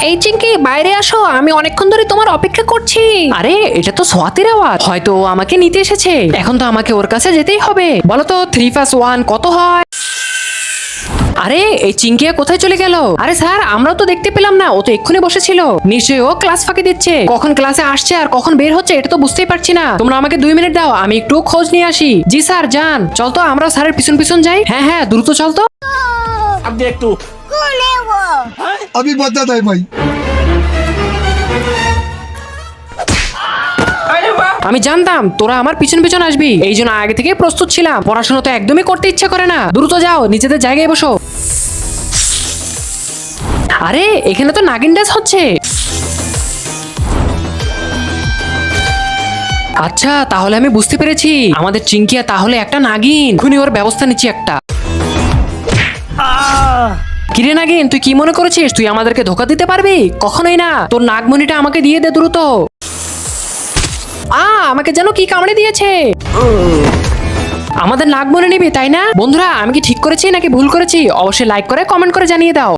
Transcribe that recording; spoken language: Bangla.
এই চিঙ্কি বাইরে আসো, আমি অনেকক্ষণ ধরে তোমার অপেক্ষা করছি। আরে এটা তো সোয়াতির আওয়াজ, হয়তো ও আমাকে নিতে এসেছে। এখন তো আমাকে ওর কাছে যেতেই হবে। বলো তো 3+1 কত হয়? আরে এই চিঙ্কিয়া কোথায় চলে গেল? আরে স্যার আমরাও তো দেখতে পেলাম না, ও তো এক্ষুনি বসেছিল। নিশ্চয়ই ও ক্লাস ফাঁকি দিচ্ছে। কখন ক্লাসে আসছে আর কখন বের হচ্ছে এটা তো বুঝতেই পারছি না। তোমরা আমাকে 2 মিনিট দাও, আমি একটু খোঁজ নিয়ে আসি। জি স্যার যান। চল তো আমরা স্যারের পিছন পিছন যাই। হ্যাঁ হ্যাঁ দ্রুত চল তো। अब देख तू अभी बता है भाई। আমি জানতাম তোরা আমার পিছন পিছন আসবি, এই জন্য আগে থেকে প্রস্তুত ছিলাম। পড়াশোনা তো একদমই করতে ইচ্ছে করে না। দ্রুত যাও, নিজেদের জায়গায় বসো। আরে এখানে তো নাগিন ডান্স হচ্ছে। আচ্ছা তাহলে আমি বুঝতে পেরেছি, আমাদের চিঙ্কিয়া তাহলে একটা নাগিন। এখনই ওর ব্যবস্থা নিচ্ছি একটা। কিরে নাগিন, তুই কি মনে করেছিস তুই আমাদেরকে ধোকা দিতে পারবি? কখনোই না। তোর নাগমণিটা আমাকে দিয়ে দে দ্রুত। আমাকে যেন কি কামড়ে দিয়েছে। আমাদের নাগমণি নিবি তাই না? বন্ধুরা আমি কি ঠিক করেছি নাকি ভুল করেছি অবশ্যই লাইক করে কমেন্ট করে জানিয়ে দাও।